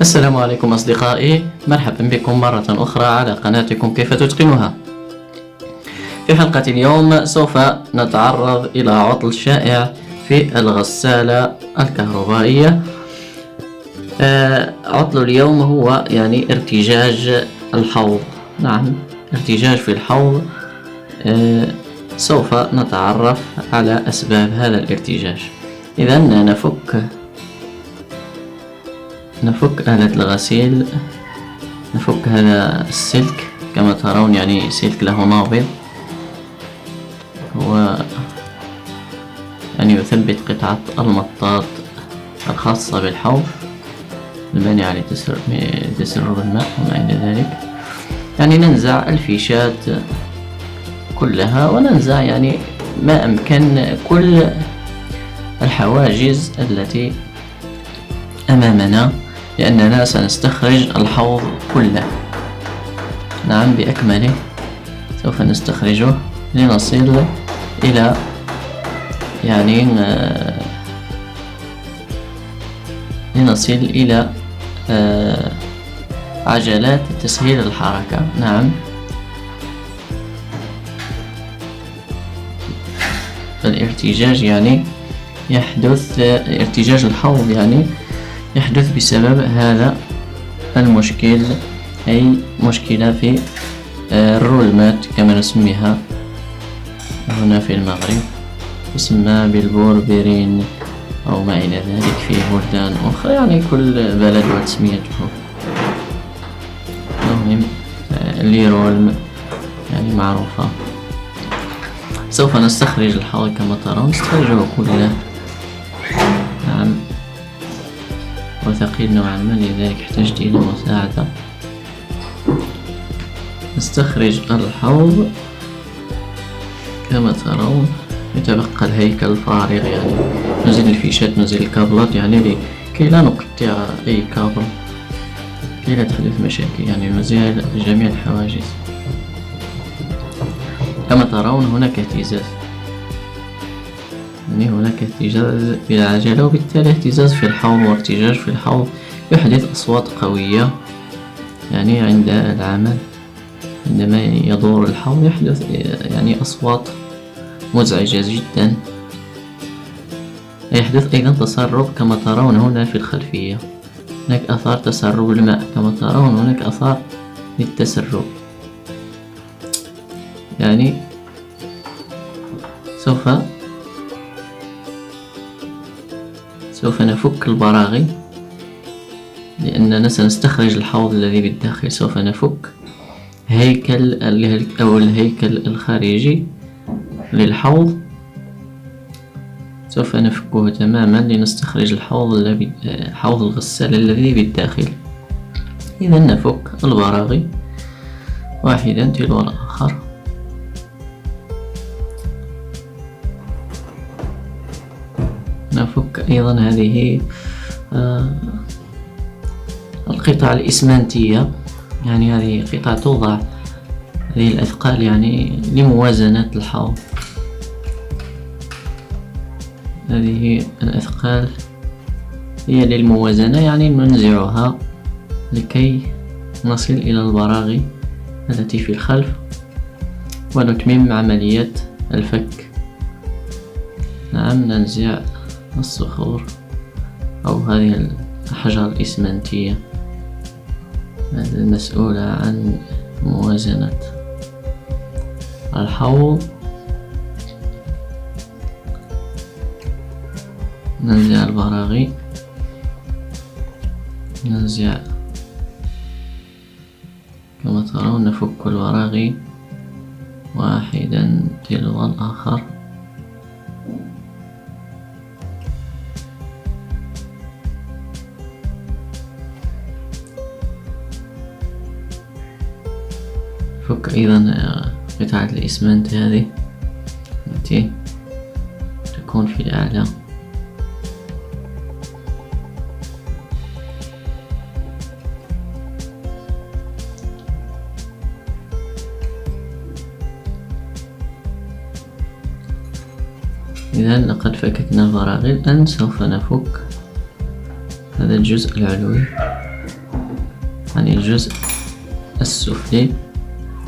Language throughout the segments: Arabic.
السلام عليكم أصدقائي، مرحبا بكم مرة أخرى على قناتكم كيف تتقنها. في حلقة اليوم سوف نتعرض إلى عطل شائع في الغسالة الكهربائية. عطل اليوم هو ارتجاج الحوض. نعم، ارتجاج في الحوض. سوف نتعرف على أسباب هذا الارتجاج. إذا نفك آلة الغسيل، نفك هذا السلك كما ترون، سلك له نابض، هو يثبت قطعة المطاط الخاصة بالحوض المانعة لتسرب الماء وما إلى ذلك. ننزع الفيشات كلها، وننزع ما أمكن كل الحواجز التي أمامنا، لأننا سنستخرج الحوض كله. نعم، بأكمله سوف نستخرجه لنصل إلى عجلات تسهيل الحركة. نعم، الارتجاج يحدث، ارتجاج الحوض يحدث بسبب هذا المشكل، أي مشكلة في الرولمات كما نسميها هنا في المغرب، تسمى بالبوربرين أو ما إلى ذلك في بلدان أخرى، كل بلد وتسميته. المهم الليرولم معروفة. سوف نستخرج الحوض كما ترون، نستخرجه كله. نعم، وثقيل نوعا ما، لذلك احتجت إلى مساعدة. نستخرج الحوض كما ترون، يتبقى الهيكل الفارغ، نزيل الفيشات، نزيل الكابلات، كي لا نقطع أي كابل، كي لا تحدث مشاكل، نزيل جميع الحواجز. كما ترون هناك اهتزاز، هناك اهتزاز في العجلة، وبالتالي اهتزاز في الحوض وارتجاج في الحوض يحدث أصوات قوية. عند العمل، عندما يدور الحوض يحدث أصوات مزعجة جدا. يحدث أيضا تسرب كما ترون هنا في الخلفية، هناك أثار تسرب الماء، كما ترون هناك أثار للتسرب. سوف نفك البراغي، لأننا سنستخرج الحوض الذي بالداخل. سوف نفك الهيكل الخارجي للحوض، سوف نفكه تماما لنستخرج حوض الغسالة الذي بالداخل. إذا نفك البراغي واحدا تلو الآخر. نفك أيضا هذه القطع الإسمنتية، هذه قطع توضع، هذه الأثقال لموازنة الحوض. هذه الأثقال هي للموازنة، ننزعها لكي نصل إلى البراغي التي في الخلف ونتمم عملية الفك. نعم، ننزع الصخور أو هذه الأحجار الإسمنتية المسؤولة عن موازنة الحوض. ننزع البراغي، ننزع كما ترون، نفك البراغي واحدا تلو الآخر. فك أيضا قطعة الإسمنت هذه التي تكون في الأعلى. إذا لقد فككنا البراغي، الآن سوف نفك هذا الجزء العلوي يعني الجزء السفلي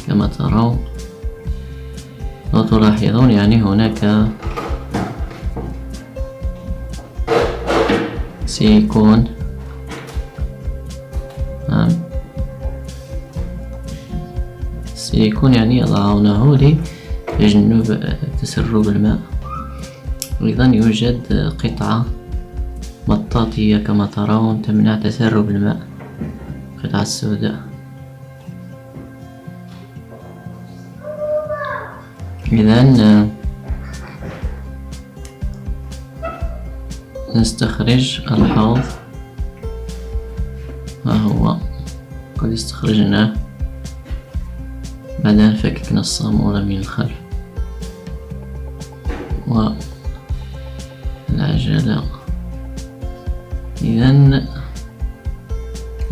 كما ترون. لو تلاحظون يعني هناك سيكون، سيكون يعني يضعونه لتجنب تسرب الماء. أيضا يوجد قطعة مطاطية كما ترون تمنع تسرب الماء، القطعة السوداء. إذن نستخرج الحوض، ها هو قد استخرجناه بعد أن فككنا الصامولة من الخلف والعجلة. إذن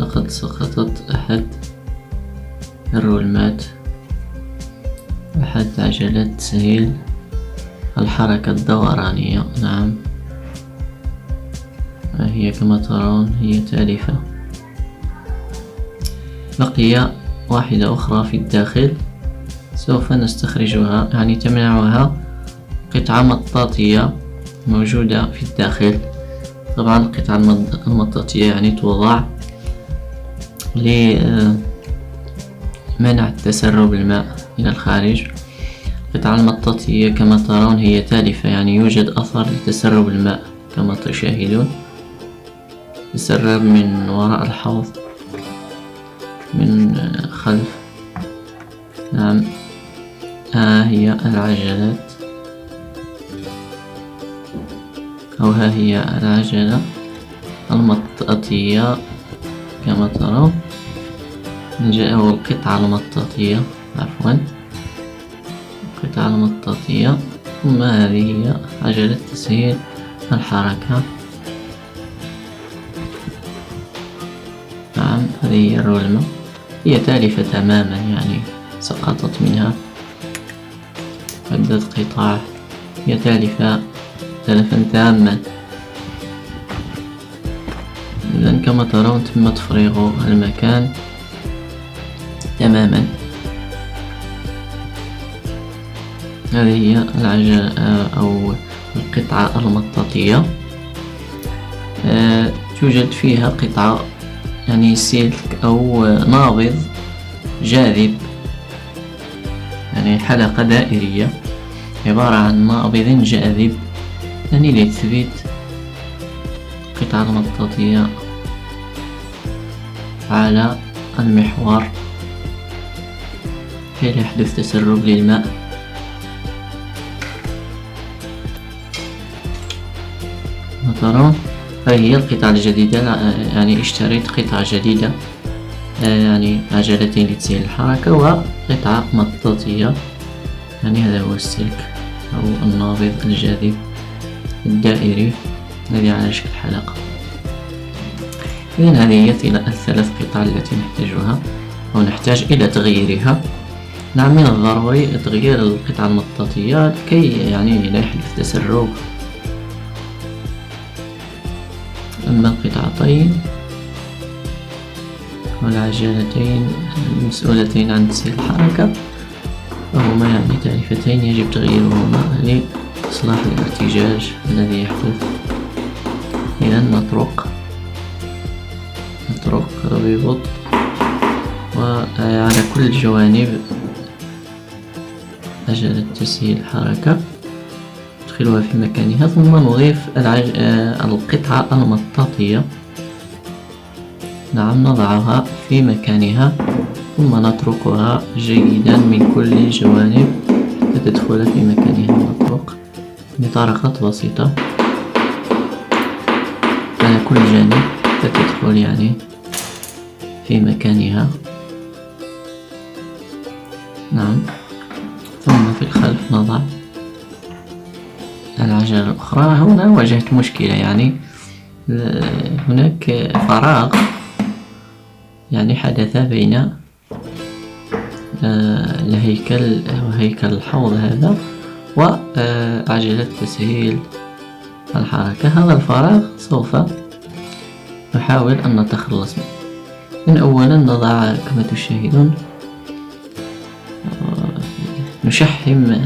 لقد سقطت أحد الرولمات، أحد عجلات تسهيل الحركة الدورانية. نعم، هي كما ترون هي تالفة. بقي واحدة أخرى في الداخل سوف نستخرجها، يعني تمنعها قطعة مطاطية موجودة في الداخل. طبعا القطعة المطاطية يعني توضع لمنع تسرب الماء إلى الخارج. القطعة المطاطية كما ترون هي تالفة، يعني يوجد أثر لتسرب الماء كما تشاهدون، تسرب من وراء الحوض من خلف. نعم، هي العجلات، أو ها هي العجلة المطاطية كما ترون، أو القطعة المطاطية، عفوا القطعة المطاطية. ثم هذه هي عجلة تسهيل الحركة. نعم، هذه هي الرولمة، هي تالفة تماما، يعني سقطت منها عدة قطع، هي تالفة تلفا تاما. إذن كما ترون تم تفريغ المكان تماما. هذه هي العجلة أو القطعة المطاطية. توجد فيها قطعة يعني سلك أو نابض جاذب، يعني حلقة دائرية عبارة عن نابض جاذب، يعني لتثبيت القطعة المطاطية على المحور كي لا يحدث تسرب للماء. ترون هذه هي القطعة الجديدة، يعني اشتريت قطعة جديدة، يعني عجلتين لتسهيل الحركة وقطعة مطاطية، يعني هذا هو السلك أو النابض الجاذب الدائري الذي على شكل حلقة. إذن هذه هي الثلاث قطع التي نحتاجها أو نحتاج إلى تغييرها. نعم، من الضروري تغيير القطعة المطاطية لكي يعني لا يحدث تسرب. أما القطعتين والعجلتين المسؤولتين عن تسهيل الحركة فهما يعني تالفتين يجب تغييرهما لإصلاح الارتجاج الذي يحدث. إذن نطرق ببطء وعلى كل جوانب عجلة تسهيل الحركة، ندخلها في مكانها، ثم نضيف القطعة المطاطية. نعم، نضعها في مكانها ثم نتركها جيدا من كل الجوانب لتدخل في مكانها. نطرق بطرقات بسيطة على كل جانب تدخل يعني في مكانها. نعم، ثم في الخلف نضع العجلة الأخرى. هنا واجهت مشكلة، يعني هناك فراغ يعني حدث بين الهيكل وهيكل الحوض هذا وعجلة تسهيل الحركة. هذا الفراغ سوف نحاول أن نتخلص منه. من أولا نضع كما تشاهدون نشحم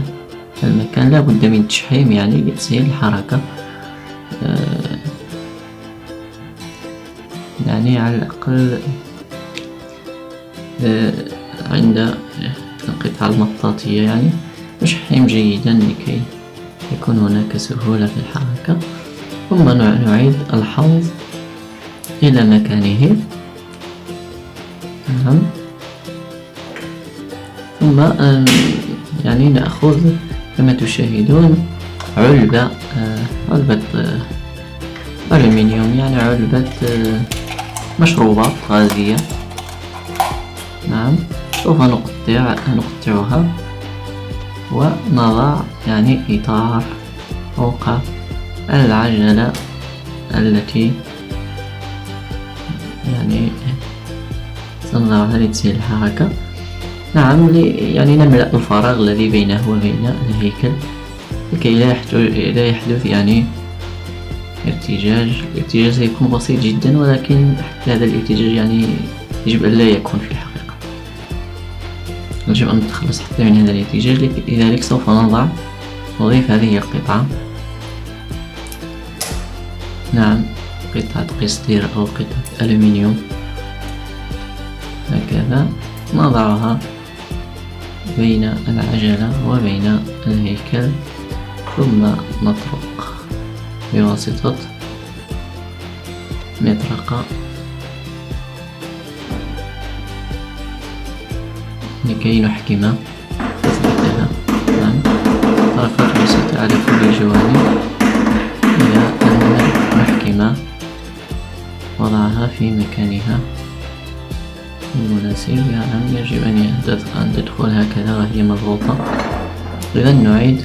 المكان، لا بد من تشحيم يعني لتسهيل الحركة، يعني على الأقل عند القطعة المطاطية يعني نشحم جيدا لكي يكون هناك سهولة في الحركة. ثم نعيد الحوض إلى مكانه. نعم. ثم يعني نأخذ كما تشاهدون علبة ألومنيوم، يعني علبة مشروبات غازية. نعم. سوف نقطعها ونضع يعني إطار فوق العجلة التي يعني سنضعها لتسهيل الحركة. نعم، يعني نملأ الفراغ الذي بينه وبين الهيكل لكي لا يحدث يعني ارتجاج. الارتجاج سيكون بسيط جدا، ولكن حتى هذا الارتجاج يعني يجب أن لا يكون في الحقيقة، يجب أن نتخلص حتى من هذا الارتجاج. لذلك سوف نضيف هذه القطعة، نعم، قطعة قصدير أو قطعة ألومنيوم، هكذا نضعها بين العجلة وبين الهيكل، ثم نطرق بواسطة مطرقة لكي نحكم تثبيتها. نعم، طرقت بواسطة على كل الجوانب إلى أن نحكم وضعها في مكانها المناسب. يعني يجب أن تدخل هكذا وهي مضغوطة. إذا نعيد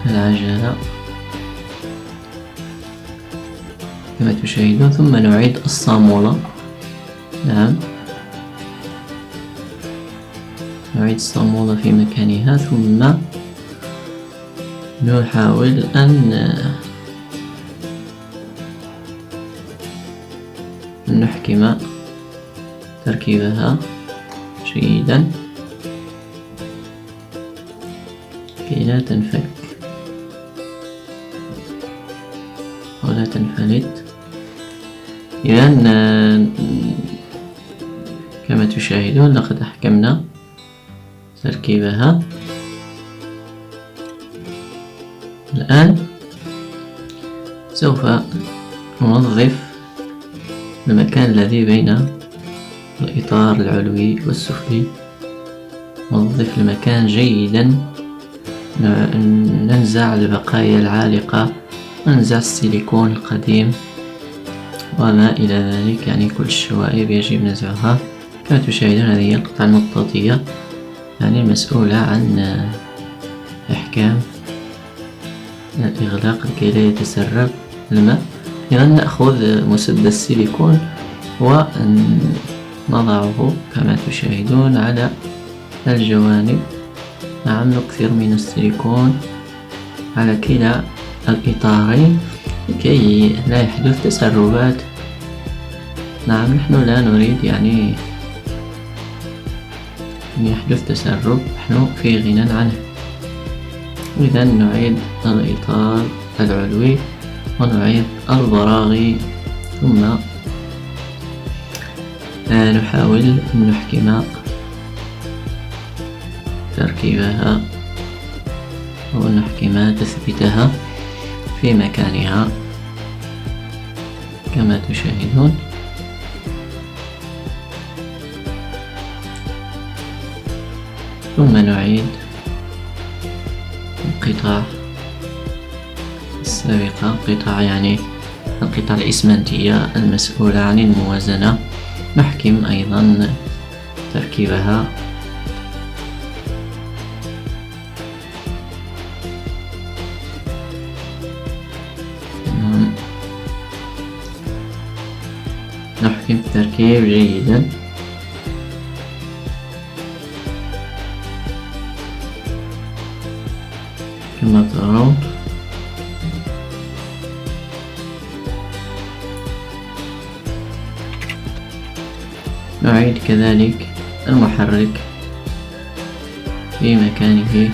العجلة كما تشاهدون، ثم نعيد الصامولة. نعم، نعيد الصامولة في مكانها، ثم نحاول أن نحكم تركيبها جيدا كي لا تنفك ولا تنفلت. إذا كما تشاهدون لقد أحكمنا تركيبها. الآن سوف ننظف المكان الذي بين الإطار العلوي والسفلي، ننظف المكان جيدا، ننزع البقايا العالقة، ننزع السيليكون القديم وما إلى ذلك، يعني كل الشوائب يجب نزعها. كما تشاهدون هذه هي القطعة المطاطية، يعني المسؤولة عن إحكام الإغلاق لكي لا يتسرب الماء. إذا نأخذ مسدس السيليكون ونضعه كما تشاهدون على الجوانب. نعم، نكثر من السيليكون على كلا الإطارين لكي لا يحدث تسربات. نعم، نحن لا نريد يعني أن يحدث تسرب، نحن في غنى عنه. إذا نعيد الإطار العلوي ونعيد البراغي، ثم نحاول أن نحكم تركيبها ونحكم تثبيتها في مكانها كما تشاهدون. ثم نعيد القطع السابقة، قطع يعني القطع الإسمنتية المسؤولة عن الموازنة، نحكم أيضا تركيبها. نحكم التركيب جيدا. كما ترون نعيد كذلك المحرك في مكانه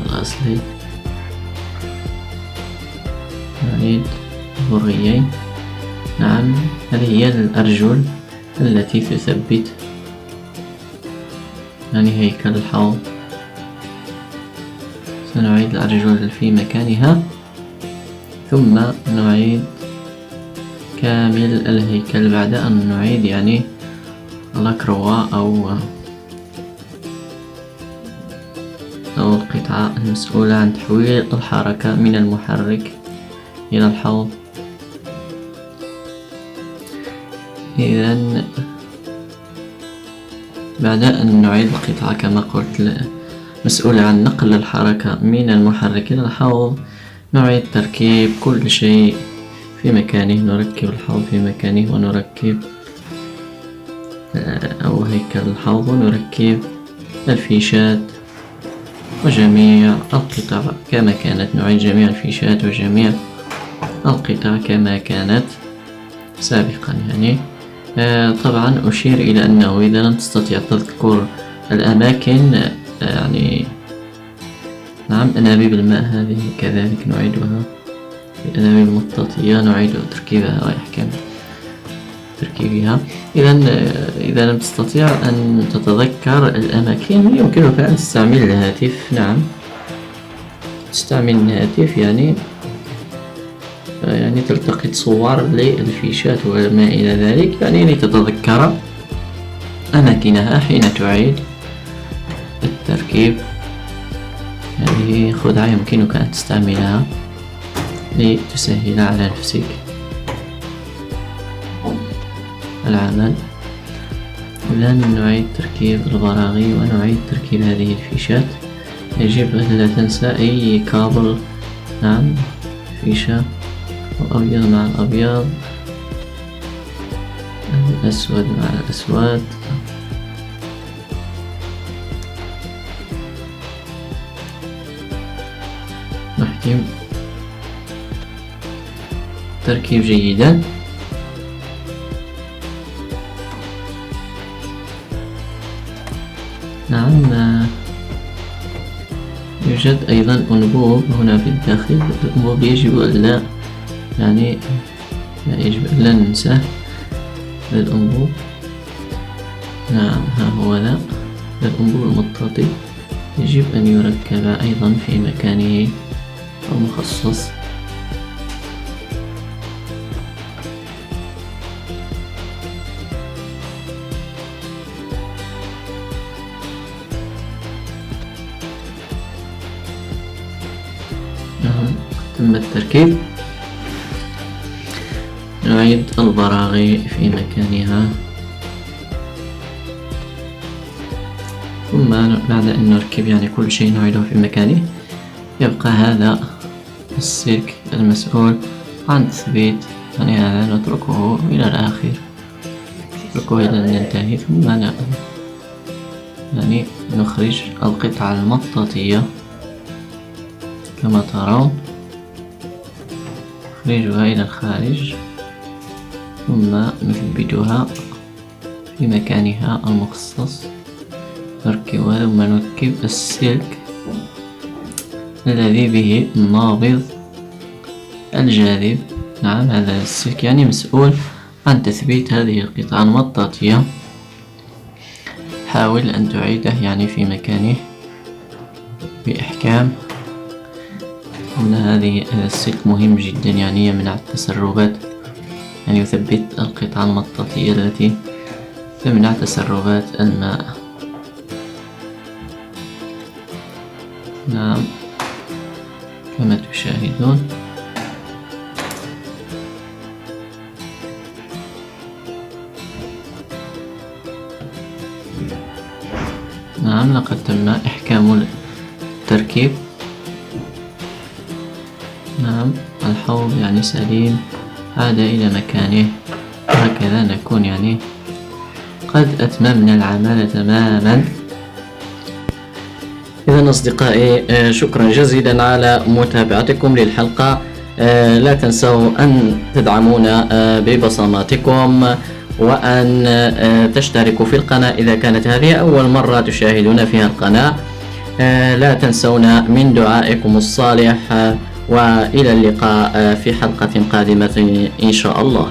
الأصلي، نعيد البرغيين. نعم، هذه هي الأرجل التي تثبت يعني هيكل الحوض. سنعيد الأرجل في مكانها، ثم نعيد كامل الهيكل بعد أن نعيد يعني الأكروة أو القطعة المسؤولة عن تحويل الحركة من المحرك إلى الحوض. إذن بعد أن نعيد القطعة كما قلت مسؤولة عن نقل الحركة من المحرك إلى الحوض، نعيد تركيب كل شيء في مكانه. نركب الحوض في مكانه، ونركب أو هيكل الحوض، ونركب الفيشات وجميع القطع كما كانت. نعيد جميع الفيشات وجميع القطع كما كانت سابقا يعني. طبعا أشير إلى أنه إذا لم تستطيع تذكر الأماكن يعني نعم، أنابيب الماء هذه كذلك نعيدها، الأنابيب المطاطية نعيد تركيبها وإحكام تركيبها. إذا لم تستطيع أن تتذكر الأماكن، يمكنك أن تستعمل الهاتف. نعم، تستعمل الهاتف يعني تلتقط صور للفيشات وما إلى ذلك، يعني لتتذكر أماكنها حين تعيد التركيب. هذه خدعة يمكنك أن تستعملها لتسهل على نفسك العمل. إذا نعيد تركيب البراغي ونعيد تركيب هذه الفيشات. يجب أن لا تنسى أي كابل، نعم، فيشة الأبيض مع الأبيض، الأسود مع الأسود. نحكم تركيب جيدا. نعم، يوجد أيضا أنبوب هنا في الداخل. الأنبوب يجب أن لا ننساه. الأنبوب، نعم، ها هو ذا الأنبوب المطاطي، يجب أن يركب أيضا في مكانه المخصص. تم التركيب. نعيد البراغي في مكانها، ثم بعد أن نركب كل شيء نعيده في مكانه، يبقى هذا السلك المسؤول عن تثبيت هذا نتركه إلى الآخر، نتركه إلى أن ننتهي، ثم نخرج القطعة المطاطية كما ترون، نخرجها إلى الخارج، ثم نثبتها في مكانها المخصص، نركبها، ثم نركب السلك الذي به النابض الجاذب. نعم، هذا السلك مسؤول عن تثبيت هذه القطعة المطاطية. حاول أن تعيده في مكانه بإحكام. إن هذا السلك مهم جدا، يمنع التسربات، يثبت القطعة المطاطية التي تمنع تسربات الماء. نعم، كما تشاهدون. نعم، لقد تم إحكام التركيب. نعم، الحوض سليم، عاد إلى مكانه. هكذا نكون قد أتممنا العمل تماما. إذا أصدقائي، شكرا جزيلا على متابعتكم للحلقة. لا تنسوا أن تدعمونا ببصماتكم وأن تشتركوا في القناة إذا كانت هذه أول مرة تشاهدون فيها القناة. لا تنسونا من دعائكم الصالح، وإلى اللقاء في حلقة قادمة إن شاء الله.